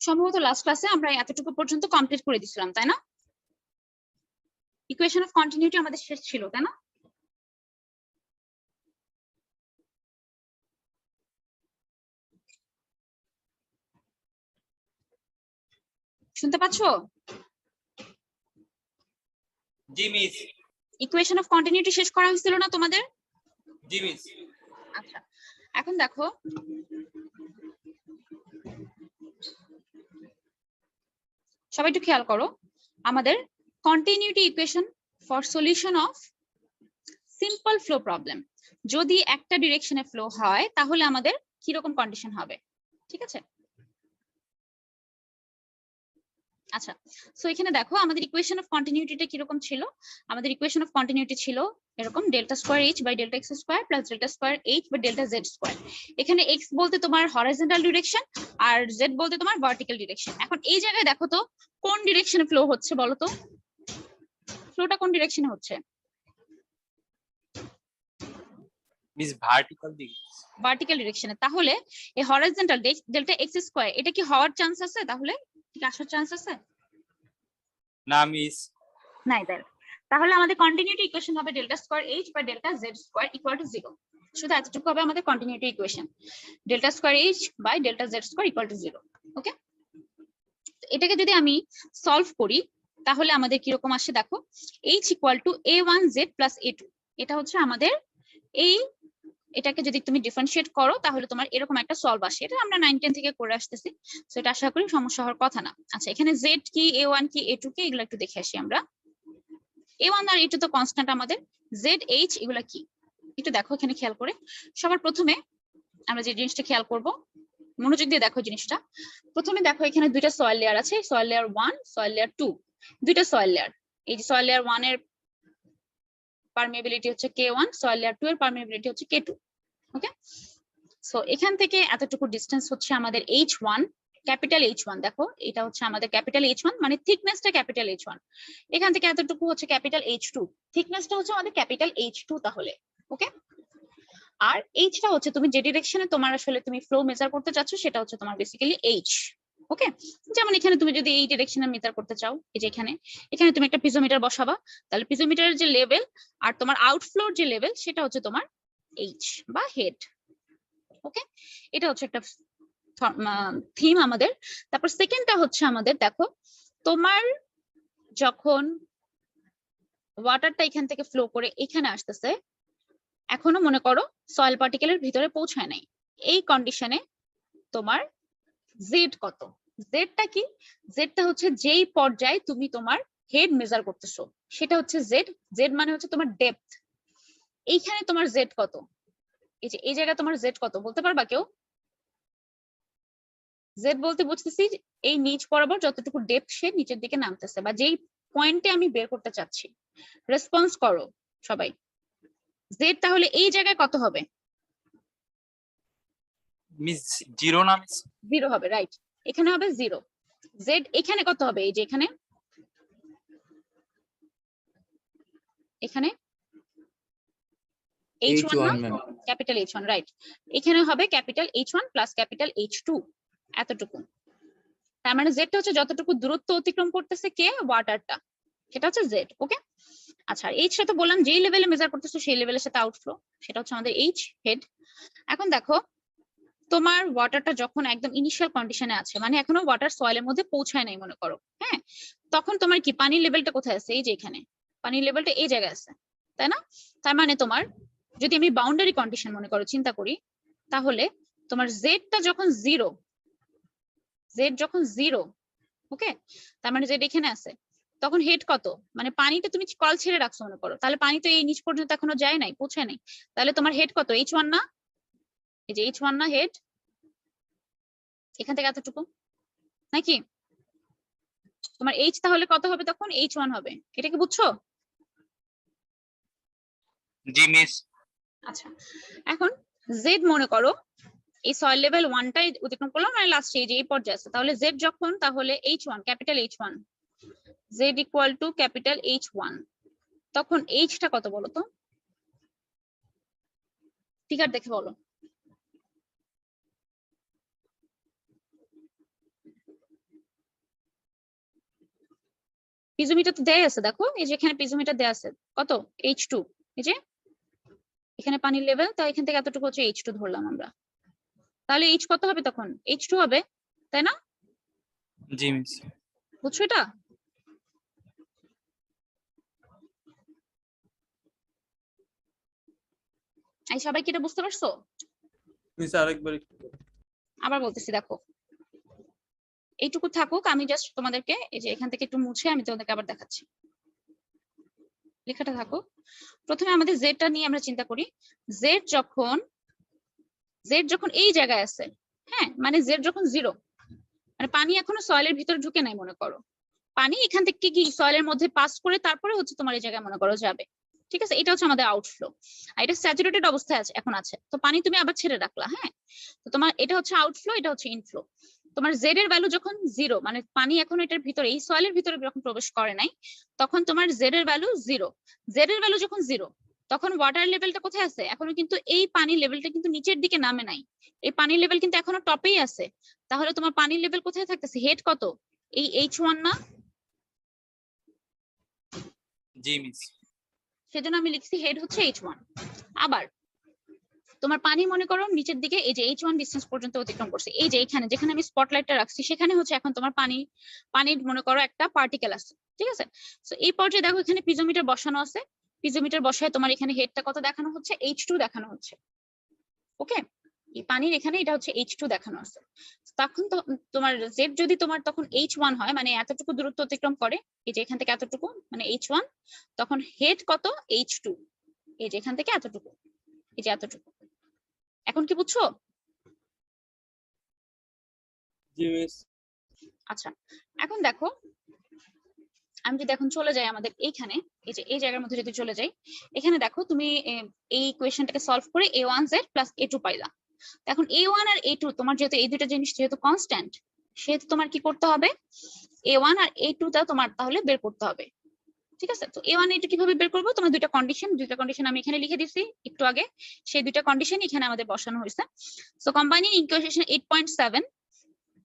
সম্ভবত লাস্ট ক্লাসে আমরা এতটুকু পর্যন্ত কমপ্লিট করে দিছিলাম, তাই না? ইকুয়েশন অফ কন্টিনিউটি আমাদের শেষ ছিল, তাই না? শুনতে পাচ্ছো? জি মিস। ইকুয়েশন অফ কন্টিনিউটি শেষ করা হয়েছিল না তোমাদের? জি মিস। আচ্ছা, এখন দেখো সবাই একটু খেয়াল করো, আমাদের continuity equation for solution of simple flow problem, যদি একটা ডিরেকশনে ফ্লো হয় তাহলে আমাদের কি রকম কন্ডিশন হবে, ঠিক আছে? আচ্ছা, সো এখানে দেখো আমাদের ইকুয়েশন অফ কন্টিনিউটিটা কিরকম ছিল। আমাদের ইকুয়েশন অফ কন্টিনিউটি ছিল এরকম, delta square h by delta x square plus delta square h by delta z square. এখানে এক্স বলতে তোমার হরাইজন্টাল ডিরেকশন আর জেড বলতে তোমার ভার্টিক্যাল ডিরেকশন। এখন এই জায়গায় দেখো তো কোন ডিরেকশনে ফ্লো হচ্ছে বলো তো, ফ্লোটা কোন ডিরেকশনে হচ্ছে? মিস ভার্টিক্যাল দিকে। ভার্টিক্যাল ডিরেকশনে। তাহলে এই হরাইজন্টাল ডেল্টা এক্স স্কয়ার এটা কি হওয়ার চান্স আছে? তাহলে কি আসার চান্স আছে? না মিস। নাই দেয়। তাহলে আমাদের কন্টিনিউটি ইকুয়েশন হবে delta square h by delta z square equal to 0। শুধু এতটুকু হবে আমাদের continuity equation, delta square h by delta z square equal to 0। Okay, এটাকে যদি আমি সলভ করি তাহলে আমাদের কি রকম আসে দেখো, H equal to a1z plus a2। এটা হচ্ছে আমাদের এই, এটাকে যদি তুমি ডিফারেন্সিয়েট করো তাহলে তোমার এরকম একটা সলভ আসে। এটা আমরা 9-10 থেকে করে আসতেছি, সো এটা আশা করি সমস্যা হওয়ার কথা না। আচ্ছা, এখানে z কি, a1 কি, a2 কি, এগুলো একটু দেখে আসি আমরা। a1 আর a2 তো কনস্ট্যান্ট আমাদের, z h এগুলা কি একটু দেখো এখানে খেয়াল করে। সবার প্রথমে আমরা যে জিনিসটা খেয়াল করব, মনোযোগ দিয়ে দেখো জিনিসটা। প্রথমে দেখো এখানে দুইটা সয়েল লেয়ার আছে, সয়েল লেয়ার 1, সয়েল লেয়ার 2, দুইটা সয়েল লেয়ার। এই যে সয়েল লেয়ার 1 এর পারমিয়াবিলিটি হচ্ছে k1, সয়েল লেয়ার 2 এর পারমিয়াবিলিটি হচ্ছে k2। ওকে, সো এখান থেকে এতটুকু ডিসটেন্স হচ্ছে আমাদের h1, ক্যাপিটাল h1। দেখো এটা হচ্ছে আমাদের ক্যাপিটাল h1, মানে থিকনেসটা ক্যাপিটাল h1। এখান থেকে এতটুকু হচ্ছে ক্যাপিটাল h2, থিকনেসটা হচ্ছে আমাদের ক্যাপিটাল h2 তাহলে। ওকে, আর এইচটা হচ্ছে তুমি যে ডিরেকশনে তোমার আসলে তুমি ফ্লো মেজার করতে চাচ্ছ সেটা হচ্ছে তোমার বেসিক্যালি এইচ। ওকে, যেমন এখানে তুমি যদি এই ডিরেকশনে মেজার করতে চাও, এই যে এখানে এখানে তুমি একটা পিজোমিটার বসাবা, তাহলে পিজোমিটারের যে লেভেল আর তোমার আউটফ্লোর যে লেভেল সেটা হচ্ছে তোমার এইচ বা হেড। ওকে, এটা হচ্ছে একটা থিম আমাদের। তারপর সেকেন্ডটা হচ্ছে আমাদের দেখো, তোমার যখন ওয়াটারটা এখান থেকে ফ্লো করে এখানে আসতেছে, এখনো মনে করো সয়েল পার্টিকেলের ভিতরে পৌঁছায় নাই, এই কন্ডিশনে তোমার জেড কত? জেডটা কি? জেডটা হচ্ছে যেই পর্যায়ে তুমি তোমার হেড মেজার করতেছো সেটা হচ্ছে জেড। জেড মানে হচ্ছে তোমার ডেপথ। এইখানে তোমার জেড কত? এই যে এই জায়গায় তোমার জেড কত বলতে পারবা কেউ? জেড বলতে বুঝতেছি এই নিচ বরাবর যতটুকু ডেপথ সে নিচের দিকে নামতেছে, বা যেই পয়েন্টে আমি বের করতে চাচ্ছি। রেসপন্স করো সবাই, জেড তাহলে এই জায়গায় কত হবে? মিস জিরো না মিস? 0 হবে, রাইট। এখানে হবে 0। জেড এখানে কত হবে? এই যে এখানে, এখানে h1 না, ক্যাপিটাল h1, রাইট। এখানে হবে capital h1 plus capital h2, এতটুকু। তার মানে জেডটা হচ্ছে যতটুকু দূরত্ব অতিক্রম করতেছে কে, ওয়াটারটা, সেটা হচ্ছে জেড। ওকে, আচ্ছা এইচটা তো বললাম যেই লেভেলে মেজার করতেছো সেই লেভেলের সাথে আউটফ্লো, সেটা হচ্ছে আমাদের এইচ হেড। এখন দেখো তোমার ওয়াটারটা যখন একদম ইনিশিয়াল কন্ডিশনে আছে, মানে এখনো ওয়াটার সয়েলের মধ্যে পৌঁছায় নাই মনে করো, হ্যাঁ, তখন তোমার কি পানির লেভেলটা কোথায় আছে? এই যে এখানে পানির লেভেলটা এই জায়গায় আছে, তাই না? তার মানে তোমার যদি আমি বাউন্ডারি কন্ডিশন মনে করো চিন্তা করি, তাহলে তোমার জেডটা যখন 0, জেড যখন 0, ওকে, তার মানে জেড এখানে আছে, তখন হেড কত? মানে পানিটা তুমি কল ছেড়ে রাখছো মনে করো, তাহলে পানি তো এই নিচ পর্যন্ত এখনো যায় নাই, পৌঁছায় নাই, তাহলে তোমার হেড কত? h1 না? এই যে h1 না হেড, এখান থেকে এতটুকু নাকি? তোমার এইচ তাহলে কত হবে তখন? h1 হবে। এটা কি বুঝছো? জি মিস। আচ্ছা, এখন জেড মনে করো এই সয়েল লেভেল 1টাই অতিক্রম করলাম, মানে লাস্ট এই যে এই পর্যায়ে আছে, তাহলে জেড যখন, তাহলে h1 capital h1, Z equal to capital h1, তখন এইচটা কত বলো তো? ফিগার দেখে বলো। পিজোমিটার তো দেয়া আছে, দেখো এই যে এখানে পিজোমিটার দেয়া আছে কত H2, এই যে এখানে পানির লেভেল, তো এখান থেকে এতটুকু হচ্ছে H2 ধরলাম আমরা, তাহলে H কত হবে তখন, H2 হবে, তাই না? জি মিস। বুঝছো এটা? এই সবাই কি এটা বুঝতে পারছো? মিস আরেকবার একটু বলো। আবার বলতেছি, দেখো এইটুকু থাকুক, আমি জাস্ট তোমাদেরকে এই যে এখান থেকে একটু মুছে আমি তোমাদেরকে আবার দেখাচ্ছি, লেখাটা থাকুক। প্রথমে আমাদের জেডটা নিয়ে আমরা চিন্তা করি। জেড যখন এই জায়গায় আছে, হ্যাঁ মানে জেড যখন 0, মানে পানি এখনো সয়েলের ভিতরে ঢুকে নাই মনে করো, পানি এখান থেকে কি সয়েলের মধ্যে পাস করে তারপরে হচ্ছে তোমার এই জায়গায় মনে করো যাবে, ঠিক আছে? এটা হচ্ছে আমাদের আউটফ্লো, আর এটা স্যাচুরেটেড অবস্থায় আছে, এখন আছে, তো পানি তুমি আবার ছেড়ে রাখলা, হ্যাঁ, তো তোমার এটা হচ্ছে আউটফ্লো, এটা হচ্ছে ইনফ্লো। তোমার জেড এর ভ্যালু যখন 0, মানে পানি এখন এটার ভিতরে এই সয়েলের ভিতরে যখন প্রবেশ করে নাই, তখন তোমার জেড এর ভ্যালু 0। জেড এর ভ্যালু যখন 0, তখন ওয়াটার লেভেলটা কোথায় আছে, এখনো কিন্তু এই পানির লেভেলটা কিন্তু নিচের দিকে নামে নাই, এই পানির লেভেল কিন্তু এখনো টপেই আছে। তাহলে তোমার পানির লেভেল কোথায় থাকতেছে, হেড কত, এই H1 না? জি মিস। সেজন্য আমি লিখছি হেড হচ্ছে H1। আবার তোমার পানি মনে করো নিচের দিকে এই যে H1 ডিসটেন্স পর্যন্ত অতিক্রম করছে, এই যে এখানে যেখানে আমি স্পটলাইটটা রাখছি সেখানে হচ্ছে এখন তোমার পানির মনে করো একটা পার্টিকেল আছে, ঠিক আছে? তো এই পর্যায়ে দেখো এখানে পিজোমিটার বসানো আছে, পিজোমিটার বসায় তোমার এখানে হেডটা কত দেখানো হচ্ছে, H2 দেখানো হচ্ছে, ওকে? এই পানির এখানে এটা হচ্ছে H2 দেখানো আছে। তখন তো তোমার জেড যদি তোমার তখন H1 হয়, মানে এতটুকু দূরত্ব অতিক্রম করে, এই যে এখান থেকে এতটুকু মানে H1, তখন হেড কত H2, এই যে এখান থেকে এতটুকু, এই যে এতটুকু। এখন কি বুঝছো? জি মিস। আচ্ছা, এখন দেখো আমি যদি এখন চলে যাই আমাদের এইখানে, এই যে এই জায়গার মধ্যে যদি চলে যাই, এখানে দেখো তুমি এই ইকুয়েশনটাকে সলভ করে a1z প্লাস a2 পাইলা। এখন a1 আর a2 তোমার যেহেতু এই দুইটা জিনিস যেহেতু কনস্ট্যান্ট, সেহেতু তোমার কি করতে হবে, a1 আর a2 টা তোমার তাহলে বের করতে হবে, ঠিক আছে? তো a1 a2 কিভাবে বের করবো, তোমার দুইটা কন্ডিশন আমি এখানে লিখে দিচ্ছি একটু আগে, সেই দুইটা কন্ডিশন এখানে আমাদের বসানো হয়েছে। So combining equation 8.7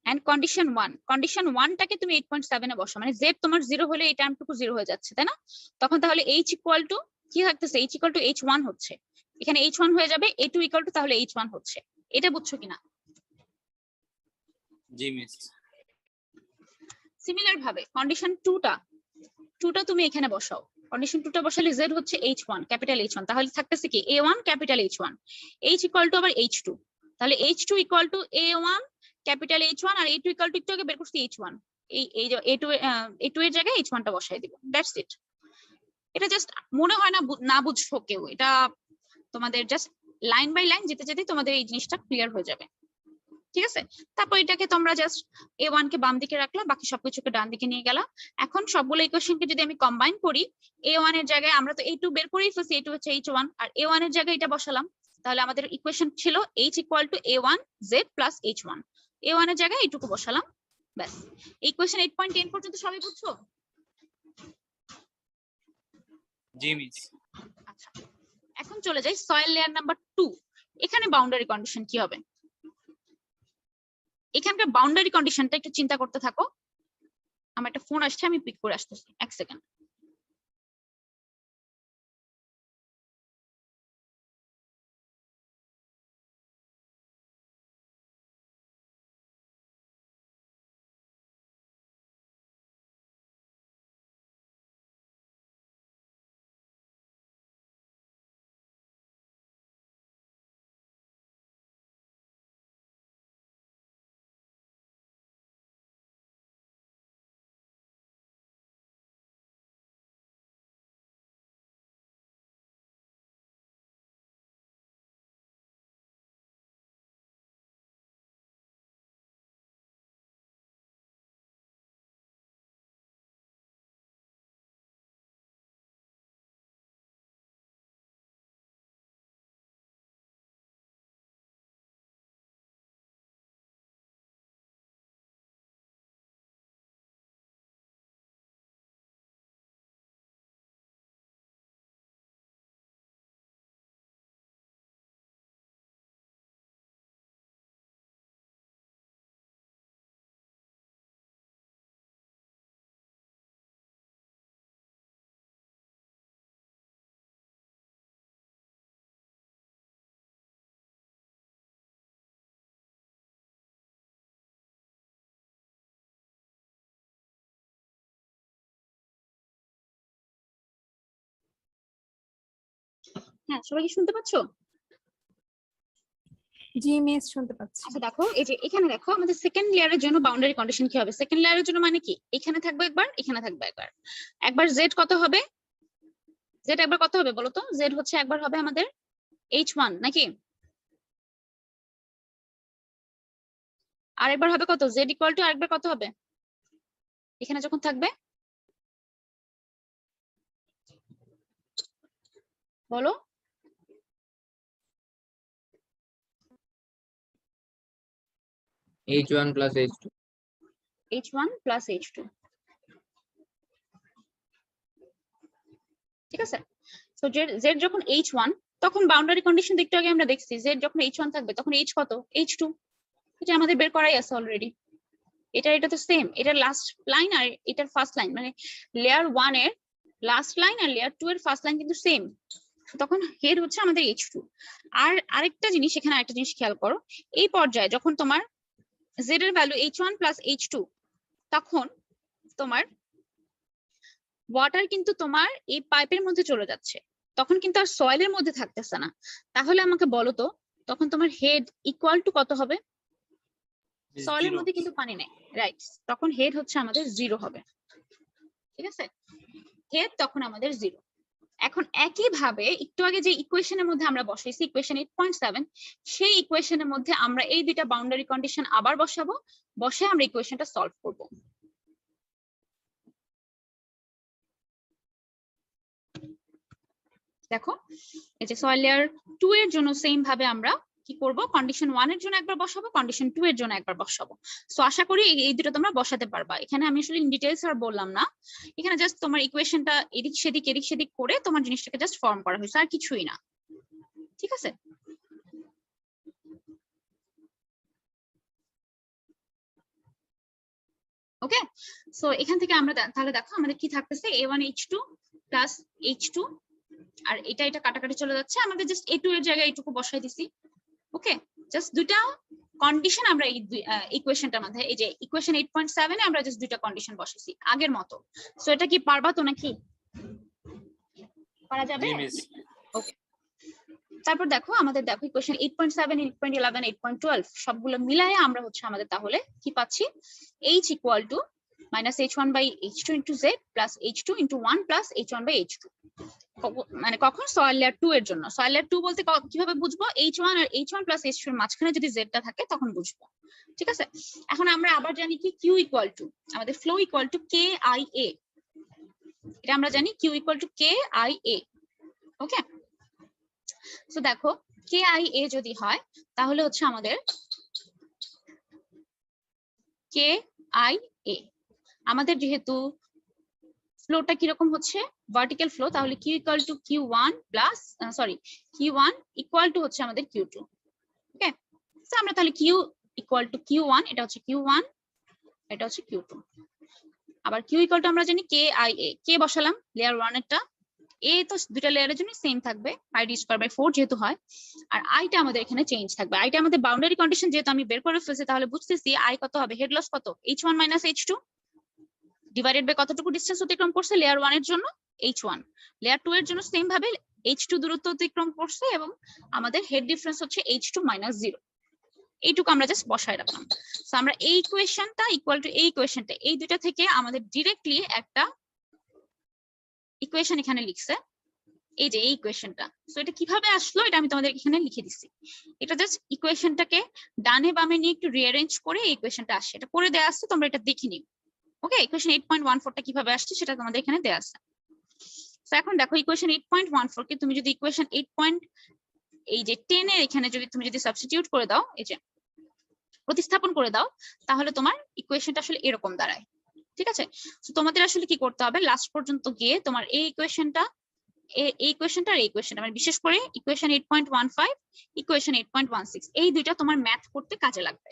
and condition 1 টাকে তুমি 8.7 এ বসো, মানে z তোমার 0 হলে এই টার্মটুকু 0 হয়ে যাচ্ছে, তাই না? তখন তাহলে h ইকুয়াল টু কি থাকতেছে, h ইকুয়াল টু h1 হচ্ছে, এখানে h1 হয়ে যাবে, a2 ইকুয়াল টু তাহলে h1 হচ্ছে। এটা বুঝছো কিনা? জি মিস। সিমিলার ভাবে কন্ডিশন 2টা তুমি এখানে বসাও, কন্ডিশন 2টা বসালে z হচ্ছে h1 ক্যাপিটাল h1, তাহলে থাকতেছে কি a1 capital h1, h equal two আবার h2, তাহলে h2 equal to a1 capital h1 আর a2 ইকুয়াল টু একটু আগে বের করছি h1, এই যে a2 এর জায়গায় h1 টা বসাই দিব, দ্যাটস ইট। এটা জাস্ট মনে হয় না না বুঝছো কেউ, এটা তোমাদের জাস্ট লাইন বাই লাইন যেতে যেতে তোমাদের এই জিনিসটা ক্লিয়ার হয়ে যাবে, ঠিক আছে? তারপর এটাকে তোমরা জাস্ট a1 কে বাম দিকে রাখলা, বাকি সবকিছুকে ডান দিকে নিয়ে গেলা। এখন সবগুলো ইকুয়েশনকে যদি আমি কম্বাইন করি, a1 এর জায়গায় আমরা তো a2 বের করেই ফেলছি, a2 হচ্ছে h1, আর a1 এর জায়গায় এটা বসালাম, তাহলে আমাদের ইকুয়েশন ছিল h equal to a1 z plus h1, a1 এর জায়গায় এইটুকু বসালাম, ব্যাস। ইকুয়েশন 8.10 পর্যন্ত সবাই বুঝছো? জি মিস। আচ্ছা, এখন চলে যাই সয়েল লেয়ার নাম্বার 2। এখানে বাউন্ডারি কন্ডিশন কি হবে, এখানকার বাউন্ডারি কন্ডিশনটা একটু চিন্তা করতে থাকো। আমার একটা ফোন আসছে, আমি পিক করে আসতেছি, এক সেকেন্ড। হ্যাঁ, সবাই কি শুনতে পাচ্ছো? জি মিস, শুনতে পাচ্ছি। আচ্ছা দেখো, এই যে এখানে দেখো আমাদের সেকেন্ড লেয়ারের জন্য বাউন্ডারি কন্ডিশন কি হবে? সেকেন্ড লেয়ারের জন্য মানে কি, এখানে থাকবে একবার, এখানে থাকবে একবার। একবার জেড কত হবে? জেড একবার কত হবে বলো তো? জেড হচ্ছে একবার হবে আমাদের H1 নাকি? আরেকবার হবে কত? জেড ইকুয়াল টু আরেকবার কত হবে এখানে যখন থাকবে? বলো। H1 plus H2. H1 plus H2, ঠিক আছে? সো জেড যখন H1, তখন বাউন্ডারি কন্ডিশন একটু আগে আমরা দেখছি, জেড যখন H1 থাকবে তখন H কত? H2। এটা আমাদের বের করাই আছে অলরেডি। এটা তো সেম, এটা লাস্ট লাইন আর এটার ফার্স্ট লাইন, মানে লেয়ার 1 এর লাস্ট লাইন আর লেয়ার 2 এর ফার্স্ট লাইন কিন্তু সেম। তখন হেড হচ্ছে আমাদের H2। আর আরেকটা জিনিস, এখানে আরেকটা জিনিস খেয়াল করো, এই পর্যায়ে যখন তোমার জেড এর ভ্যালু H1 প্লাস H2, তখন তোমার ওয়াটার কিন্তু তোমার এই পাইপের মধ্যে চলে যাচ্ছে, তখন কিন্তু আর সয়েলের মধ্যে থাকতেছে না। তাহলে আমাকে বলো তো, তখন তোমার হেড ইকুয়াল টু কত হবে? সয়েলের Zero. মধ্যে কিন্তু পানি নেই, রাইট? তখন হেড হচ্ছে আমাদের 0 হবে, ঠিক আছে? হেড তখন আমাদের 0। এখন একই ভাবে একটু আগে যে ইকুয়েশনের মধ্যে আমরা বসাইছি, ইকুয়েশন 8.7, সেই ইকুয়েশনের মধ্যে আমরা এই দুইটা বাউন্ডারি কন্ডিশন আবার বসাবো, বসে আমরা ইকুয়েশনটা সলভ করব। দেখো, এই যে সয়েল লেয়ার 2 এর জন্য সেম ভাবে আমরা কি করব, কন্ডিশন 1 এর জন্য একবার বসাবো, কন্ডিশন 2 এর জন্য একবার বসাবো। সো আশা করি এই দুটো তোমরা বসাতে পারবা। এখানে আমি আসলে ইন ডিটেইলস আর বললাম না, এখানে জাস্ট তোমার ইকুয়েশনটা এদিক সেদিক করে তোমার জিনিসটাকে জাস্ট ফর্ম করা হয়েছে, আর কিছুই না, ঠিক আছে? ওকে, সো এখান থেকে আমরা তাহলে দেখো আমাদের কি থাকতেছে, A1H2 প্লাস H2, আর এটা কাটাকাটি চলে যাচ্ছে, আমাদের জাস্ট A2 এর জায়গায় এইটুকু বসাই দিছি। ওকে, জাস্ট দুইটা কন্ডিশন আমরা এই ইকুয়েশনটার মধ্যে, এই যে ইকুয়েশন 8.7 এ আমরা জাস্ট দুইটা কন্ডিশন বসাইছি আগের মতো। সো এটা কি পারবা তো নাকি? পারা যাবে? জি মিস। ওকে, তারপর দেখো আমাদের, দেখো ইকুয়েশন 8.7, 8.11, 8.12 সবগুলো মিলায়ে আমরা হচ্ছে আমাদের তাহলে কি পাচ্ছি, H equal to minus H1 by H2 into Z plus H2 into 1 plus H1 by H2। মানে কখন? সয়েল লেয়ার 2 এর জন্য। সয়েল লেয়ার 2 বলতে কিভাবে বুঝবো? H1 আর H1 প্লাস H2 এর মাঝখানে যদি Z টা থাকে তখন বুঝবো, ঠিক আছে? এখন আমরা আবার জানি কি, Q ইকুয়াল টু আমাদের ফ্লো ইকুয়াল টু KIA, এটা আমরা জানি Q ইকুয়াল টু KIA। ওকে, সো দেখো KIA যদি হয় তাহলে হচ্ছে আমাদের KIA, আমাদের যেহেতু ফ্লোটা কিরকম হচ্ছে, ভার্টিক্যাল ফ্লো, তাহলে Q equal two Q1 plus Q1 equal to হচ্ছে আমাদের Q2। ওকে, সো আমরা তাহলে Q ইকুয়াল টু Q1, এটা হচ্ছে Q1, এটা হচ্ছে Q2। আবার Q ইকুয়াল টু আমরা জানি KIA, কে বসালাম লেয়ার 1 এরটা, এ তো দুইটা লেয়ারের জন্য সেম থাকবে, πd²/4 যেহেতু হয়, আর আইটা আমাদের এখানে চেঞ্জ থাকবে। আইটা আমাদের বাউন্ডারি কন্ডিশন যেহেতু আমি বের করে ফেলছি, তাহলে বুঝতেছি আই কত হবে, হেড লস কত, H1 minus H2 divided by কতটুকু ডিসটেন্স অতিক্রম করছে লেয়ার 1 এর জন্য, H1, লেয়ার 2 এর জন্য সেম ভাবে H2 দূরত্ব অতিক্রম করছে, এবং আমাদের হেড ডিফারেন্স হচ্ছে H2 মাইনাস 0। এইটুকু আমরা জাস্ট বসায় রাখলাম। সো আমরা এই ইকুয়েশনটা ইকুয়াল টু এই ইকুয়েশনটা, এই দুইটা থেকে আমাদের ডিরেক্টলি একটা ইকুয়েশন এখানে লিখছে, এই যে এই ইকুয়েশনটা। সো এটা কিভাবে আসলো এটা আমি তোমাদের এখানে লিখে দিচ্ছি। এটা জাস্ট ইকুয়েশনটাকে ডানে বামে নিয়ে একটু রিঅ্যারেঞ্জ করে এই ইকুয়েশনটা আসে, এটা করে দেয়া আছে, তোমরা এটা দেখে নিও। ওকে, ইকুয়েশন 8.14 টা কিভাবে আসছে সেটা তোমাদের এখানে দেয়া আছে। সো এখন দেখো ইকুয়েশন 8.14 কে তুমি যদি ইকুয়েশন 8. এই যে 10 এর এখানে তুমি যদি সাবস্টিটিউট করে দাও, এই যে প্রতিস্থাপন করে দাও, তাহলে তোমার ইকুয়েশনটা আসলে এরকম দাঁড়ায়, ঠিক আছে? তো তোমাদের আসলে কি করতে হবে, লাস্ট পর্যন্ত গিয়ে তোমার এই ইকুয়েশনটা আর এই ইকুয়েশনটা, মানে বিশেষ করে ইকুয়েশন 8.15, ইকুয়েশন 8.16, এই দুইটা তোমার ম্যাথ করতে কাজে লাগবে,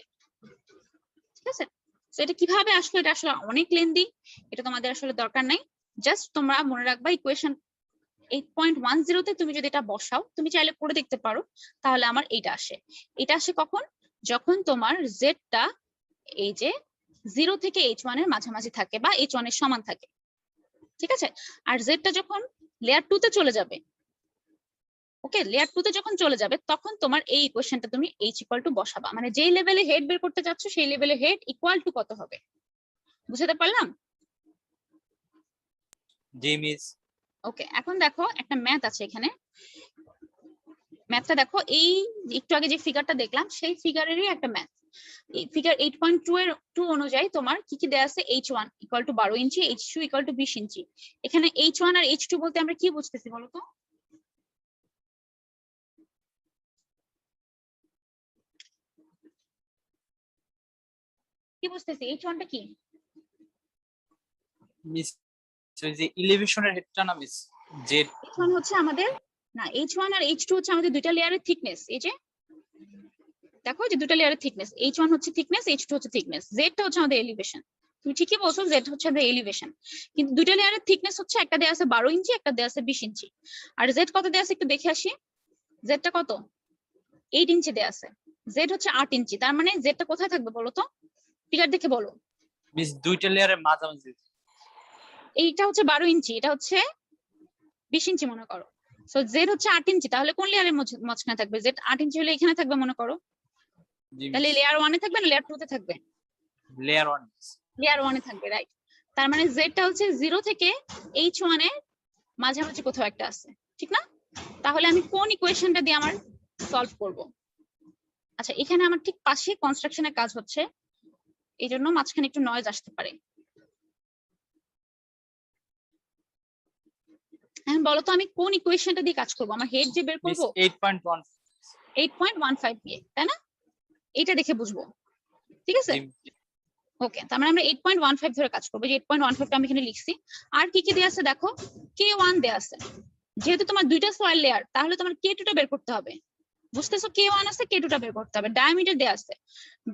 ঠিক আছে? তো এটা কিভাবে আসলো, এটা আসলে অনেক লেন্দি, এটা তোমাদের আসলে দরকার নাই। জাস্ট তোমরা মনে রাখবা ইকুয়েশন 8.10 তে তুমি যদি এটা বসাও, তুমি চাইলে করে দেখতে পারো, তাহলে আমার এটা আসে। এটা আসে কখন, যখন তোমার জেডটা এই যে 0 থেকে H1 এর মাঝামাঝি থাকে বা H1 এর সমান থাকে, ঠিক আছে? আর জেডটা যখন লেয়ার 2 তে চলে যাবে, ওকে, লেয়ার 2 তে যখন চলে যাবে তখন তোমার এই ইকুয়েশনটা তুমি h ইকুয়াল টু বসাবা, মানে যেই লেভেলে হেড বের করতে যাচ্ছ সেই লেভেলে হেড ইকুয়াল টু কত হবে, বুঝতে পারলাম? জি মিস। ওকে, এখন দেখো একটা ম্যাথ আছে এখানে, ম্যাথটা দেখো, এই একটু আগে যে ফিগারটা দেখলাম সেই ফিগারেরই একটা ম্যাথ। এই ফিগার 8.2 এর 2 অনুযায়ী তোমার কি কি দেয়া আছে, h1 equal to 12 inch, h2 equal two 20 ইঞ্চি। এখানে h1 আর h2 বলতে আমরা কি বুঝতেছি বলো তো? কি বুঝতেছি, h1 টা কি? মিস ওই যে ইলিভেশনের হেডটা না মিস, জেড। h1 হচ্ছে আমাদের, না h1 আর h2 হচ্ছে আমাদের দুইটা লেয়ারের থিকনেস। এই যে দেখো যে দুটো লেয়ারের থিকনেস, h1 হচ্ছে থিকনেস, h2 হচ্ছে থিকনেস, z টা হচ্ছে আমাদের এলিভেশন। তুমি ঠিকই বলছো, z হচ্ছে আমাদের এলিভেশন, কিন্তু দুটো লেয়ারের থিকনেস হচ্ছে একটা দেয়া আছে 12 ইঞ্চি, একটা দেয়া আছে 20 ইঞ্চি। আর z কত দেয়া আছে একটু দেখে আসি, z টা কত, 8 ইঞ্চি দেয়া আছে, z হচ্ছে 8 ইঞ্চি। তার মানে z টা কোথায় থাকবে বলো তো, ফিগার দেখে বলো। মিস দুইটা লেয়ারের মাঝামাঝি। এইটা হচ্ছে 12 ইঞ্চি, এটা হচ্ছে 20 ইঞ্চি মনে করো। সো z হচ্ছে 8 ইঞ্চি, তাহলে কোন লেয়ারের মাঝখানে থাকবে, z 8 ইঞ্চি হলে এখানে থাকবে মনে করো। জি তাহলে মিস। লেয়ার 1 এ থাকবে না লেয়ার 2 তে থাকবে? Layer 1 miss. লেয়ার 1 এ থাকবে, রাইট। তার মানে z টা হচ্ছে 0 থেকে h1 এর মাঝামাঝি কোথাও একটা আছে, ঠিক না? তাহলে আমি কোন ইকুয়েশনটা দিয়ে আমার সলভ করব? আচ্ছা, এখানে আমার ঠিক পাশে কনস্ট্রাকশনের কাজ হচ্ছে, এই জন্য মাঝখানে একটু নয়েজ আসতে পারে। এখন বলো তো আমি কোন ইকুয়েশনটা দিয়ে কাজ করব? আমার হেড যে বের মিস করব 8.1। 8.15 দিয়ে, তাই না? এটা দেখে বুঝবো, ঠিক আছে? জি ওকে, তার মানে আমরা 8.15 ধরে কাজ করবো। যে 8.15 টা আমি এখানে লিখছি। আর কি কি দেয়া আছে দেখো, K1 দেয়া আছে। যেহেতু তোমার দুইটা সয়েল লেয়ার, তাহলে তোমার K2 টা বের করতে হবে। বুঝতেছো, K1 আছে, K2 টা বের করতে হবে। ডায়ামিটার দেয়া আছে,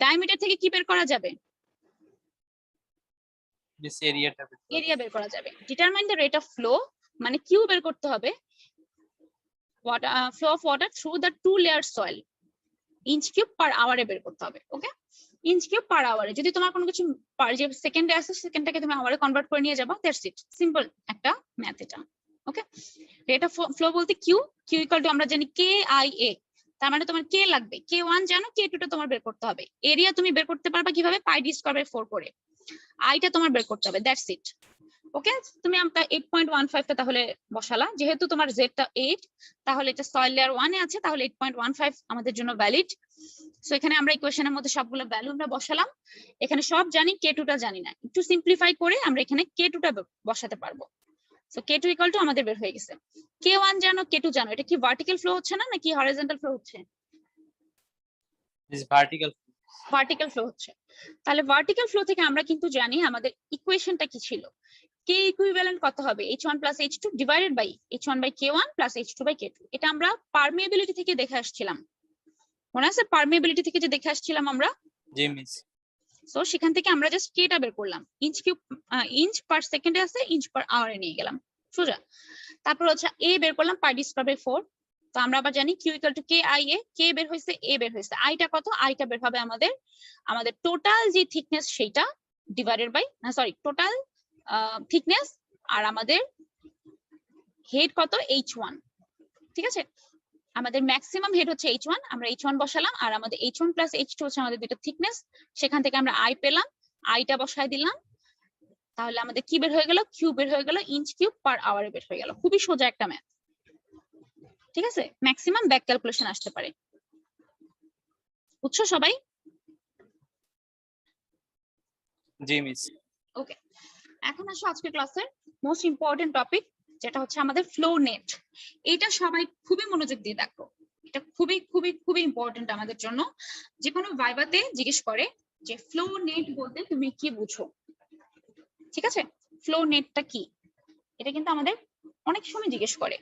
ডায়ামিটার থেকে কি বের করা যাবে? মিস এরিয়াটা বের করা এরিয়া বের করা যাবে। Determine the rate of flow, মানে কিউ বের করতে হবে, flow of water through the 2 layer soil, inch cube per আওয়ারে বের করতে হবে। ওকে, ইঞ্চ কিউব পার আওয়ারে। যদি তোমার কোনো কিছু যে সেকেন্ডে আছে সেকেন্ডটাকে তুমি আওয়ারে কনভার্ট করে নিয়ে যাবা, দ্যাটস ইট, সিম্পল একটা ম্যাথ এটা। ওকে, রেট অফ ফ্লো বলতে কিউ, কিউ ইকুয়াল টু আমরা জানি কে আই এ। তার মানে তোমার কে লাগবে, K1 জানো, K2 টা তোমার বের করতে হবে। এরিয়া তুমি বের করতে পারবা কিভাবে, পাই ডি স্কয়ার বাই 4 করে। আইটা তোমার বের করতে হবে, দ্যাটস ইট। ওকে, তুমি আমরা 8.15 টা তাহলে বসালা, যেহেতু তোমার z টা 8, তাহলে এটা সয়েল লেয়ার 1 এ আছে, তাহলে 8.15 আমাদের জন্য ভ্যালিড। সো এখানে আমরা ইকুয়েশনের মধ্যে সবগুলো ভ্যালু আমরা বসালাম। এখানে সব জানি, K2 টা জানি না, একটু সিম্পলিফাই করে আমরা এখানে K2 টা বসাতে পারবো। সো K2 ইকুয়াল টু আমাদের বের হয়ে গেছে। K1 জানো, K2 জানো, এটা কি ভার্টিক্যাল ফ্লো হচ্ছে না নাকি হরিজন্টাল ফ্লো হচ্ছে? Miss vertical. ভার্টিক্যাল ফ্লো হচ্ছে। তাহলে ভার্টিক্যাল ফ্লো থেকে আমরা কিন্তু জানি আমাদের ইকুয়েশনটা কি ছিল, K ইকুইভ্যালেন্ট কত হবে, h1 plus h2 divided by h1 by k1 plus h2 by k2। এটা আমরা পারমিয়াবিলিটি থেকে দেখে আসছিলাম, মনে আছে? পারমিয়াবিলিটি থেকে যে দেখে আসছিলাম আমরা। জি মিস। সো সেখান থেকে আমরা জাস্ট k টা বের করলাম, ইঞ্চ কিউব, ইঞ্চ পার সেকেন্ডে আছে, ইঞ্চ পার আওয়ারে নিয়ে গেলাম সোজা। তারপর হচ্ছে a বের করলাম, পাই ডি স্কয়ার বাই 4। তো আমরা আবার জানি q equal to K I A, K বের হয়েছে, a বের হয়েছে, আইটা কত, আইটা বের হবে আমাদের টোটাল যে থিকনেস সেইটা ডিভাইডেড বাই, না সরি, টোটাল থিকনেস আর আমাদের হেড কত, h1, ঠিক আছে? আমাদের ম্যাক্সিমাম হেড হচ্ছে h1, আমরা h1 বসালাম, আর আমাদের h1 প্লাস h2 হচ্ছে আমাদের দুটো থিকনেস, সেখান থেকে আমরা আই পেলাম, আইটা বসায় দিলাম, তাহলে আমাদের কি বের হয়ে গেল, কিউ বের হয়ে গেল, ইঞ্চ কিউব পার আওয়ারে বের হয়ে গেল। খুবই সোজা একটা ম্যাথ, ঠিক আছে? ম্যাক্সিমাম ব্যাক ক্যালকুলেশন আসতে পারে, বুঝছো সবাই? জি মিস। ওকে, এখন আসো আজকের ক্লাসের মোস্ট ইম্পর্টেন্ট টপিক, যেটা হচ্ছে আমাদের ফ্লো নেট। এটা সবাই খুবই মনোযোগ দিয়ে দেখো, এটা খুবই খুবই খুবই ইম্পর্টেন্ট আমাদের জন্য। যে কোনো ভাইভাতে জিজ্ঞেস করে যে ফ্লো নেট বলতে তুমি কি বুঝো, ঠিক আছে? ফ্লো নেটটা কি, এটা কিন্তু আমাদের অনেক সময় জিজ্ঞেস করে।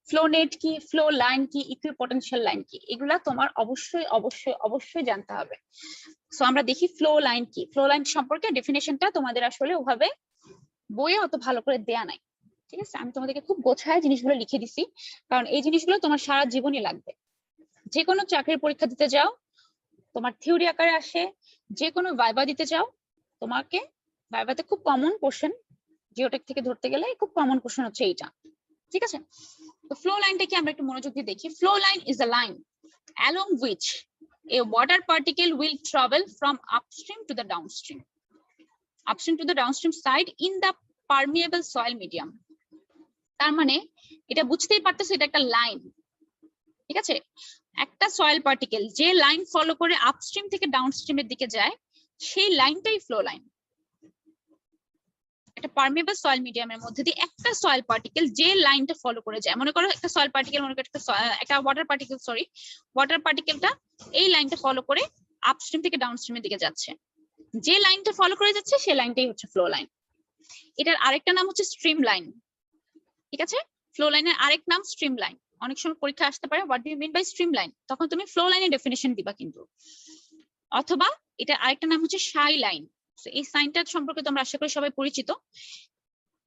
ফ্লো নেট কি, ফ্লো লাইন কি, ইকুইপোটেনশিয়াল লাইন কি, এগুলা তোমার অবশ্যই অবশ্যই অবশ্যই জানতে হবে। সো আমরা দেখি ফ্লো লাইন কি। ফ্লো লাইন সম্পর্কে ডেফিনেশনটা তোমাদের আসলে ওভাবে বইয়ে অত ভালো করে দেয়া নাই, ঠিক আছে? আমি তোমাদেরকে খুব গোছায় জিনিসগুলো লিখে দিছি, কারণ এই জিনিসগুলো তোমার সারা জীবনই লাগবে। যে কোনো চাকরির পরীক্ষা দিতে যাও তোমার থিওরি আকারে আসে, যে কোনো ভাইবা দিতে যাও তোমাকে ভাইবাতে খুব কমন কোশ্চেন, জিওটেক থেকে ধরতে গেলে খুব কমন কোশ্চেন হচ্ছে এইটা, ঠিক আছে? তো ফ্লো লাইনটা কি আমরা একটু মনোযোগ দিয়ে দেখি। Flow line is a line along which a water particle will travel from upstream to the downstream side in the permeable soil medium. তার মানে এটা বুঝতেই পারতেছো, এটা একটা লাইন, ঠিক আছে? একটা সয়েল পার্টিকেল যে লাইন ফলো করে আপস্ট্রিম থেকে ডাউনস্ট্রিমের দিকে যায়, সেই লাইনটাই ফ্লো লাইন। একটা পারমেবল সয়েল মিডিয়ামের মধ্যে দিয়ে একটা সয়েল পার্টিকেল যে লাইনটা ফলো করে যায়, মনে করো একটা সয়েল পার্টিকেল, মনে করো একটা ওয়াটার পার্টিকেল, ওয়াটার পার্টিকেলটা এই লাইনটা ফলো করে আপস্ট্রিম থেকে ডাউনস্ট্রিমের দিকে যাচ্ছে, যে লাইনটা ফলো করে যাচ্ছে সেই লাইনটাই হচ্ছে ফ্লো লাইন। এটার আরেকটা নাম হচ্ছে স্ট্রিম লাইন, ঠিক আছে? ফ্লো লাইনের আরেক নাম স্ট্রিম লাইন। অনেক সময় পরীক্ষা আসতে পারে what do you mean by stream line, তখন তুমি ফ্লো লাইনের ডেফিনিশন দিবা কিন্তু। অথবা এটা আরেকটা নাম হচ্ছে শাই লাইন। এই সাইনটা সম্পর্কে তোমরা আশা করি সবাই পরিচিত।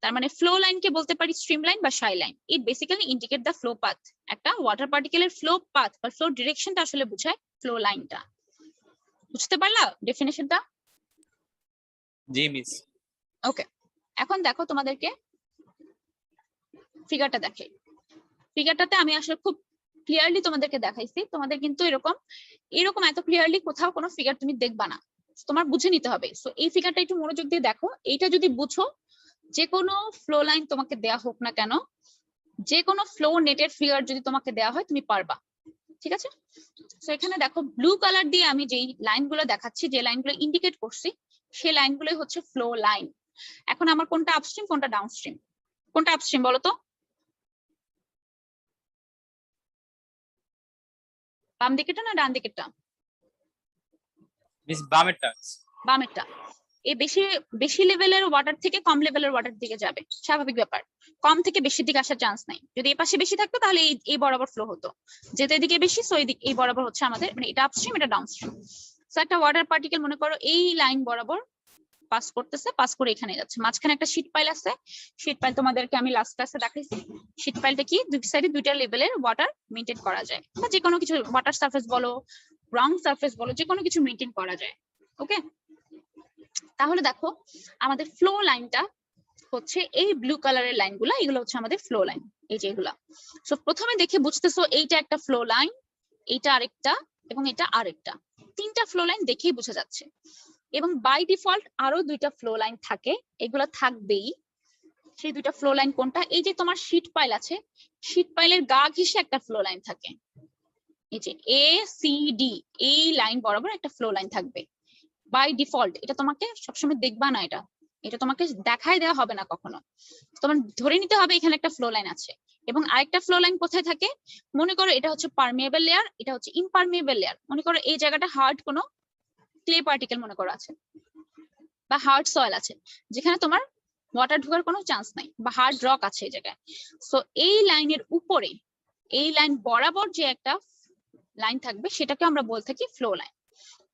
তার মানে ফ্লো লাইনকে বলতে পারি স্ট্রিম লাইন বা psi line. It basically indicate the flow path. একটা ওয়াটার পার্টিকেলের ফ্লো পাথ বা ফ্লো ডিরেকশনটা আসলে বোঝায় ফ্লো লাইনটা। বুঝতে পারলা ডেফিনিশনটা? জি মিস। ওকে, এখন দেখো তোমাদেরকে ফিগারটা দেখে। ফিগারটাতে আমি আসলে খুব ক্লিয়ারলি তোমাদেরকে দেখাইছি। তোমাদের কিন্তু এরকম এত ক্লিয়ারলি কোথাও কোনো ফিগার তুমি দেখবা না, তোমার বুঝে নিতে হবে। সো এই ফিগারটা একটু মনোযোগ দিয়ে দেখো। এইটা যদি বুঝো, যে কোনো ফ্লো লাইন তোমাকে দেয়া হোক না কেন, যে কোনো ফ্লো নেটের ফিগার যদি তোমাকে দেয়া হয় তুমি পারবা, ঠিক আছে? সো এখানে দেখো ব্লু কালার দিয়ে আমি যেই লাইনগুলো দেখাচ্ছি, যে লাইনগুলো ইন্ডিকেট করছি, সেই লাইনগুলোই হচ্ছে ফ্লো লাইন। এখন আমার কোনটা আপস্ট্রিম কোনটা ডাউনস্ট্রিম? কোনটা আপস্ট্রিম বলো তো? বাম দিকেরটা না ডান দিকেরটা? মিস বামেরটা। বামেরটা। এই বেশি লেভেলের ওয়াটার থেকে কম লেভেলের ওয়াটার দিকে যাবে, স্বাভাবিক ব্যাপার। কম থেকে বেশির দিকে আসার চান্স নাই। যদি এই পাশে বেশি থাকতো তাহলে এই বরাবর ফ্লো হতো, যেহেতু এদিকে বেশি, সো এই বরাবর হচ্ছে আমাদের, মানে এটা আপস্ট্রিম এটা ডাউনস্ট্রিম। সো একটা ওয়াটার পার্টিকেল মনে করো এই লাইন বরাবর পাস করতেছে, পাস করে এখানে যাচ্ছে। মাঝখানে একটা শীট পাইল আছে, শীট পাইল তোমাদেরকে আমি লাস্ট ক্লাসে দেখাইছি। শীট পাইলটা কি দুই সাইডে দুইটা লেভেলের ওয়াটার মেইনটেইন করা যায়, বা যে কোনো কিছু ওয়াটার সারফেস বলো, গ্রাউন্ড সারফেস বলো, যে কোনো কিছু মেইনটেইন করা যায়। ওকে, তাহলে দেখো আমাদের ফ্লো লাইনটা হচ্ছে এই ব্লু কালারের লাইনগুলা, এগুলো হচ্ছে আমাদের ফ্লো লাইন, এই যে এগুলা। সো প্রথমে দেখে বুঝতেছো এইটা একটা ফ্লো লাইন, এইটা আরেকটা, এবং এটা আরেকটা। তিনটা ফ্লো লাইন দেখেই বোঝা যাচ্ছে। এবং বাই ডিফল্ট আরো দুইটা ফ্লো লাইন থাকে, এগুলা থাকবেই। সেই দুইটা ফ্লো লাইন কোনটা? এই যে তোমার শীট পাইল আছে, শীট পাইলের গা ঘেঁষে একটা ফ্লো লাইন থাকে, এই যে এ সি ডি, এই লাইন বরাবর একটা ফ্লো লাইন থাকবে বাই ডিফল্ট। এটা তোমাকে সবসময় দেখবা না, এটা তোমাকে দেখাই দেওয়া হবে না কখনো। তোমার ধরে নিতে হবে এখানে একটা ফ্লো লাইন আছে। এবং আরেকটা ফ্লো লাইন কোথায় থাকে? মনে করো এটা হচ্ছে পারমিয়েবল লেয়ার, এটা হচ্ছে ইমপারমিয়েবল লেয়ার। মনে করো এই জায়গাটা হার্ড কোনো ক্লে পার্টিকেল মনে করো আছে, বা হার্ড সয়েল আছে, যেখানে তোমার ওয়াটার ঢোকার কোনো চান্স নাই, বা হার্ড রক আছে এই জায়গায়। সো এই লাইনের উপরে, এই লাইন বরাবর যে একটা লাইন থাকবে, সেটাকে আমরা বলে থাকি ফ্লো লাইন।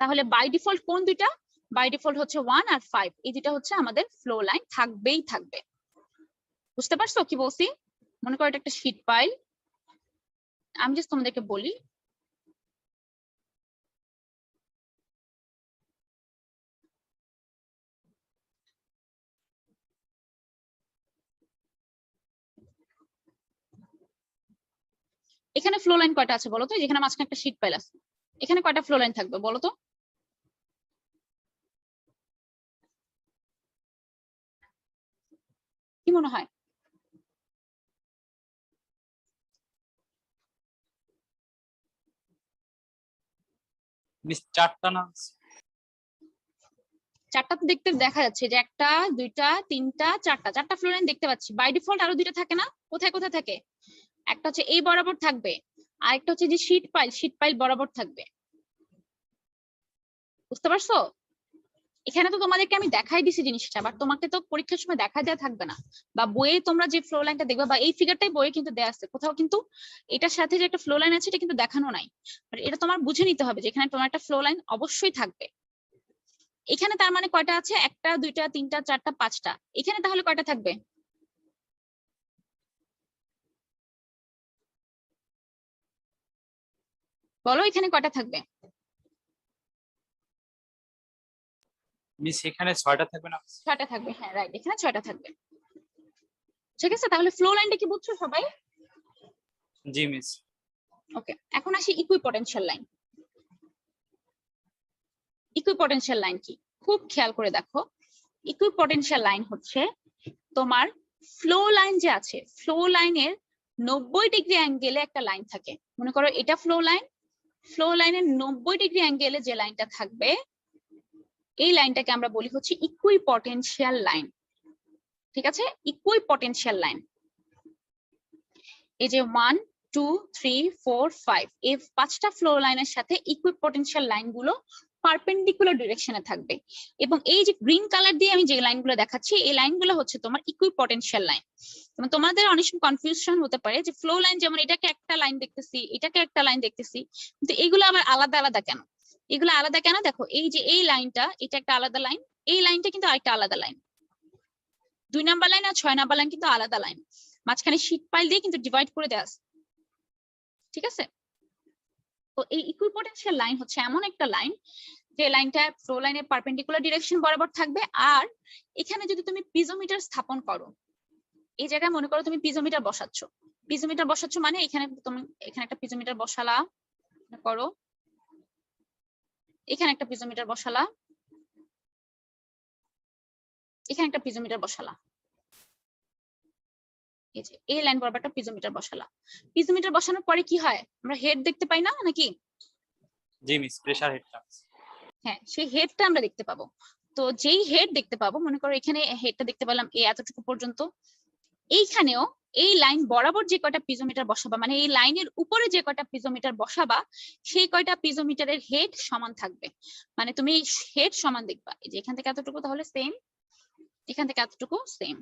তাহলে বাই ডিফল্ট কোন দুইটা? বাই ডিফল্ট হচ্ছে 1 আর 5, এই দুইটা হচ্ছে আমাদের ফ্লো লাইন, থাকবেই থাকবে। বুঝতে পারছো কি বলছি? মনে করো এটা একটা শীট পাইল, আমি জাস্ট তোমাদেরকে বলি। এখানে ফ্লো লাইন কয়টা আছে বলো তো? যেখানে মাঝখানে একটা শীট পাইল আছে, এখানে কয়টা ফ্লো লাইন থাকবে বলো তো? কি মনে হয়? মিস চারটা না? চারটা তো দেখতে দেখা যাচ্ছে, যে একটা দুইটা তিনটা চারটা ফ্লো লাইন দেখতে পাচ্ছি। বাই ডিফল্ট আরো দুইটা থাকে না? কোথায় কোথায় থাকে? একটা হচ্ছে এই বরাবর থাকবে, আর একটা হচ্ছে যে শীট পাইল বরাবর থাকবে। বুঝতে পারছো? এখানে তো তোমাদেরকে আমি দেখাই দিছি জিনিসটা, বাট তোমাকে তো পরীক্ষার সময় দেখা দেওয়া থাকবে না, বা বইয়ে তোমরা যে ফ্লো লাইনটা দেখবে, বা এই ফিগারটাই বইয়ে কিন্তু দেওয়া আছে কোথাও, কিন্তু এটার সাথে যে একটা ফ্লো লাইন আছে এটা কিন্তু দেখানো নাই। এটা তোমার বুঝে নিতে হবে যে এখানে তোমার একটা ফ্লো লাইন অবশ্যই থাকবে। এখানে তার মানে কয়টা আছে? একটা দুইটা তিনটা চারটা পাঁচটা। এখানে তাহলে কয়টা থাকবে? বলো এখানে কয়টা থাকবে? মিস এখানে 6টা থাকবে না? 6টা থাকবে, হ্যাঁ রাইট, এখানে 6টা থাকবে। ঠিক আছে, তাহলে ফ্লো লাইনটা কি বুঝছো সবাই? জি মিস। ওকে, এখন আসি ইকুইপটেনশিয়াল লাইন। ইকুইপটেনশিয়াল লাইন কি খুব খেয়াল করে দেখো। ইকুইপটেনশিয়াল লাইন হচ্ছে তোমার ফ্লো লাইন যে আছে, ফ্লো লাইনের 90 ডিগ্রি অ্যাঙ্গেলে একটা লাইন থাকে। মনে করো এটা ফ্লো লাইন, ফ্লো লাইনের 90 ডিগ্রি অ্যাঙ্গেলে যে লাইনটা থাকবে এই লাইনটাকে আমরা বলি হচ্ছে ইকুইপটেনশিয়াল লাইন। ঠিক আছে, ইকুইপটেনশিয়াল লাইন। এই যে 1 2 3 4 5 এই 5টা ফ্লো লাইনের সাথে ইকুইপটেনশিয়াল লাইনগুলো পারপেন্ডিকুলার ডিরেকশনে থাকবে, এবং এই যে গ্রিন কালার দিয়ে আমি যে লাইনগুলো দেখাচ্ছি এই লাইনগুলো হচ্ছে তোমার ইকুইপটেনশিয়াল লাইন। এবং তোমাদের অনেক সময় কনফিউশন হতে পারে যে ফ্লো লাইন যেমন এটাকে একটা লাইন দেখতেছি এটাকে একটা লাইন দেখতেছি, কিন্তু এগুলো আবার আলাদা আলাদা কেন? এগুলো আলাদা কেন দেখো, এই যে এই লাইনটা এটা একটা আলাদা লাইন, এই লাইনটা কিন্তু আরেকটা আলাদা লাইন। 2 নাম্বার লাইন আর 6 নাম্বার লাইন কিন্তু আলাদা লাইন, মাঝখানে শীট পাইল দিয়ে কিন্তু ডিভাইড করে দেওয়া আছে। ঠিক আছে, তো এই ইকুইপটেনশিয়াল লাইন হচ্ছে এমন একটা লাইন যে লাইনটা ফ্লো লাইনের পারপেন্ডিকুলার ডিরেকশন বরাবর থাকবে। আর এখানে যদি তুমি পিজোমিটার স্থাপন করো, এই জায়গায় মনে করো তুমি পিজোমিটার বসাচ্ছ, পিজোমিটার বসাচ্ছ মানে এখানে তুমি এখানে একটা পিজোমিটার বসালা, করো এখানে একটা পিজোমিটার বসালা, এখানে একটা পিজোমিটার বসালা, এই যে এই লাইন বরাবর একটা পিজোমিটার বসালা। পিজোমিটার বসানোর পরে কি হয়, আমরা হেড দেখতে পাই না নাকি? জি মিস, প্রেসার হেডটা। হ্যাঁ, সেই হেডটা আমরা দেখতে পাবো। তো যেই হেড দেখতে পাবো, মনে করো এখানে হেডটা দেখতে পেলাম এই এতটুকু পর্যন্ত, এইখানেও এই লাইন বরাবর যে কয়টা পিজোমিটার বসাবা, মানে এই লাইনের উপরে যে কয়টা পিজোমিটার বসাবা সেই কয়টা পিজোমিটারের হেড সমান থাকবে। মানে তুমি হেড সমান দেখবা, এই যে এখান থেকে এতটুকু তাহলে সেম, এখান থেকে এতটুকু সেম,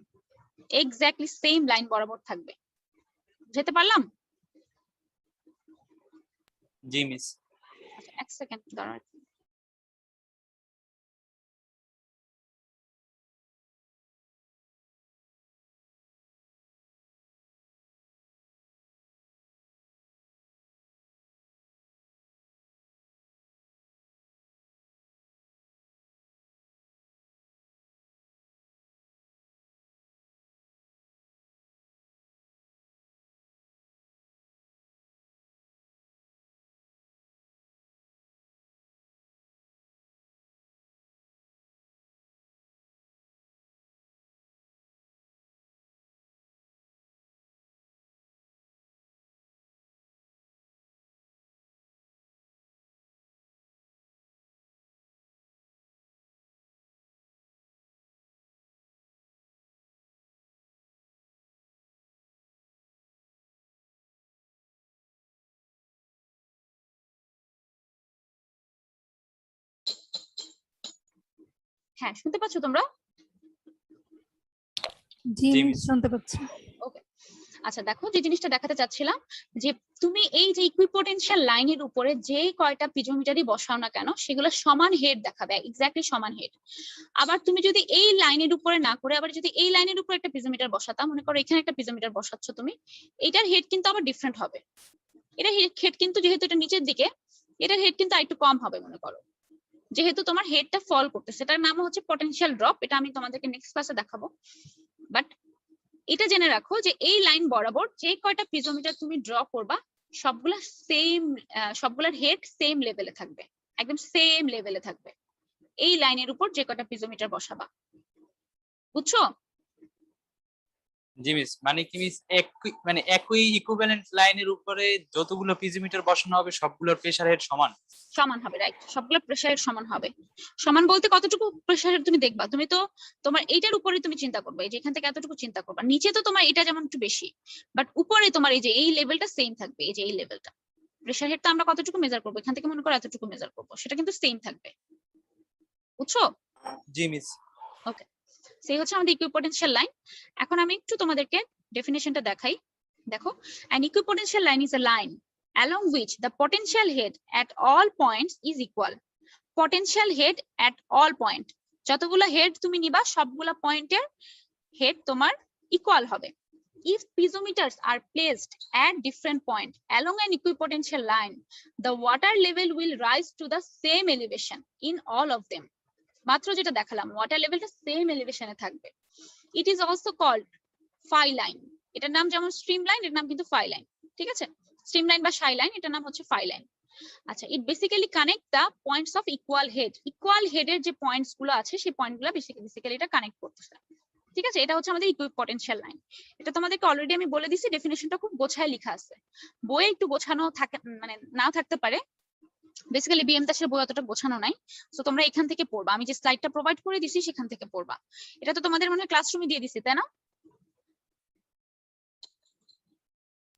এক্স্যাক্টলি সেম লাইন বরাবর থাকবে। যেতে পারলাম? জি মিস। আচ্ছা, এক সেকেন্ড দাঁড়াও। হ্যাঁ, শুনতে পাচ্ছ তোমরা? জি জি, মিস, মিস। শুনতে পাচ্ছি। ওকে, আচ্ছা দেখো, যে জিনিসটা দেখাতে চাচ্ছিলাম যে তুমি এই যে ইকুইপটেনশিয়াল লাইনের উপরে যে কয়টা পিজোমিটারই বসাও না কেন সেগুলো সমান হেড দেখাবে, এক্স্যাক্টলি সমান হেড। আবার তুমি যদি এই লাইনের উপরে না করে আবার যদি এই লাইনের উপরে একটা পিজোমিটার বসাতা, মনে করো এখানে একটা পিজোমিটার বসাচ্ছ তুমি, এটার হেড কিন্তু আবার ডিফারেন্ট হবে। এটা হেড কিন্তু যেহেতু এটা নিচের দিকে, এটার হেড কিন্তু আরেকটু কম হবে। মনে করো যেহেতু তোমার হেডটা ফল করতেছে, এটার নাম হচ্ছে পটেনশিয়াল ড্রপ, এটা আমি তোমাদেরকে নেক্সট ক্লাসে দেখাবো। বাট এটা জেনে রাখো যে এই লাইন বরাবর যে কয়টা পিজোমিটার তুমি ড্র করবা সবগুলা সেম, সবগুলার হেড সেম লেভেলে থাকবে, একদম সেম লেভেলে থাকবে এই লাইনের উপর যে কয়টা পিজোমিটার বসাবা। বুঝছো? জি মিস, মানে কি মিস একই ইকুইভ্যালেন্ট লাইনের উপরে যতগুলো পিজিমিটার বসানো হবে সবগুলোর প্রেসার হেড সমান? সমান হবে, রাইট, সবগুলো প্রেসারের সমান হবে। সমান বলতে কতটুকু প্রেসারের তুমি দেখবা, তুমি তো তোমার এইটার উপরে তুমি চিন্তা করবে, এই যে এখান থেকে এতটুকু চিন্তা করবা, নিচে তো তোমার এটা যেমন একটু বেশি, বাট উপরে তোমার এই যে এই লেভেলটা সেম থাকবে, এই যে এই লেভেলটা প্রেসার হেডটা আমরা কতটুকু মেজার করবো, এখান থেকে মনে করো এতটুকু মেজার করবো, সেটা কিন্তু সেম থাকবে। বুঝছো? জি মিস। ওকে, সেই হচ্ছে আমাদের ইকুইপটেনশিয়াল লাইন। এখন আমি একটু তোমাদেরকে ডেফিনেশনটা দেখাই। দেখো, an equipotential line is a line along which the potential head at all points is equal. Potential head at all point, যতগুলো হেড তুমি নিবা সবগুলা পয়েন্টের হেড তোমার ইকুয়াল হবে। If piezometers are placed at different point along an equipotential line, the water level will rise to the same elevation in all of them. মাত্র যেটা দেখালাম, ওয়াটার লেভেলটা সেম এলিভেশনে থাকবে। It is also called phi line. এটার নাম যেমন stream line, এর নাম কিন্তু ফাই লাইন। ঠিক আছে, স্ট্রিম লাইন বা শাই লাইন, এটার নাম হচ্ছে ফাই লাইন। আচ্ছা, it basically connect the points of equal head. Equal হেডের যে পয়েন্টস গুলো আছে সেই পয়েন্টগুলো বেসিক্যালি এটা কানেক্ট করতেছে। ঠিক আছে, এটা হচ্ছে আমাদের ইকুইপটেনশিয়াল লাইন। এটা তোমাদেরকে অলরেডি আমি বলে দিছি, ডেফিনেশনটা খুব গোছায় লেখা আছে। বইয়ে একটু গোছানো থাকে, মানে নাও থাকতে পারে, বেসিক্যালি বিএম দাসের বই অতটা গোছানো নাই। সো তোমরা এখান থেকে পড়বা, আমি যে স্লাইডটা প্রোভাইড করে দিছি সেখান থেকে পড়বা। এটা তো তোমাদের মনে হয় ক্লাসরুমে দিয়ে দিছি, তাই না?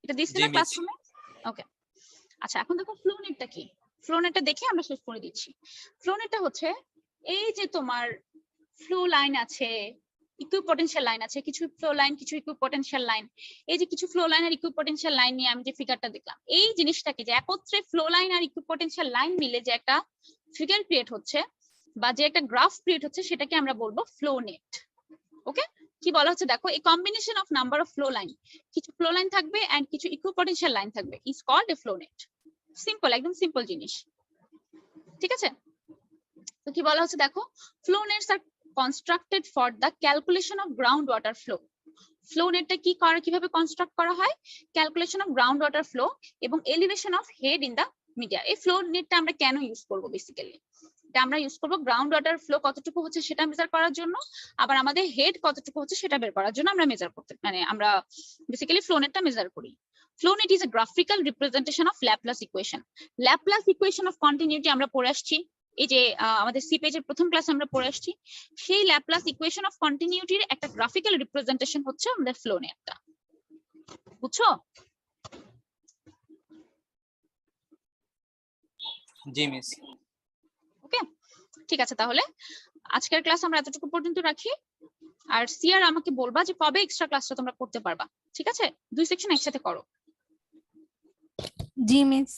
এটা দিছি জি না মিস। ক্লাসরুমে? ওকে। আচ্ছা, এখন দেখো ফ্লো নেটটা কি। ফ্লো নেটটা দেখে আমরা শেষ করে দিচ্ছি। ফ্লো নেটটা হচ্ছে এই যে তোমার ফ্লো লাইন আছে, ইকুইপটেনশিয়াল লাইন আছে, কিছু ফ্লো লাইন, কিছু ইকুইপটেনশিয়াল লাইন। এই যে কিছু ফ্লো লাইন আর ইকুইপটেনশিয়াল লাইন নিয়ে আমি যে ফিগারটা দেখলাম, এই জিনিসটাকে যে একত্রে ফ্লো লাইন আর ইকুইপটেনশিয়াল লাইন মিলে যে একটা ফিগার ক্রিয়েট হচ্ছে বা যে একটা গ্রাফ ক্রিয়েট হচ্ছে, সেটাকে আমরা বলবো ফ্লো নেট। ওকে, কি বলা হচ্ছে দেখো, এই combination of number of flow line, কিছু ফ্লো লাইন থাকবে এন্ড কিছু ইকুইপটেনশিয়াল লাইন থাকবে, is called a flow net. Simple, একদম সিম্পল জিনিস। ঠিক আছে, তো কি বলা হচ্ছে দেখো, flow nets are constructed for the calculation of ground water flow. Flow নেটটা কি করা, কিভাবে কনস্ট্রাক্ট করা হয়? Calculation of ground water flow এবং elevation of head in the media. এই ফ্লো নেটটা আমরা কেন ইউজ করব? বেসিক্যালি এটা আমরা ইউজ করব গ্রাউন্ড ওয়াটার ফ্লো কতটুকু হচ্ছে সেটা মেজার করার জন্য, আবার আমাদের হেড কতটুকু হচ্ছে সেটা বের করার জন্য আমরা মেজার করতে, মানে আমরা বেসিক্যালি ফ্লো নেটটা মেজার করি। Flow net is a graphical representation of Laplace equation. Laplace equation of continuity আমরা পড়ে আসছি, এই যে আমাদের সি পেজের প্রথম ক্লাসে আমরা পড়ে আসছি। সেই ল্যাপ্লাস ইকুয়েশন অফ কন্টিনিউটির একটা গ্রাফিক্যাল রিপ্রেজেন্টেশন হচ্ছে আমাদের ফ্লো নেটটা। বুঝছো? জি মিস। ওকে, ঠিক আছে, তাহলে আজকের ক্লাস আমরা এতটুকু পর্যন্ত রাখি। আর সিআর আমাকে বলবা যে কবে এক্সট্রা ক্লাসটা তোমরা করতে পারবা। ঠিক আছে, দুই সেকশন একসাথে করো। জি মিস।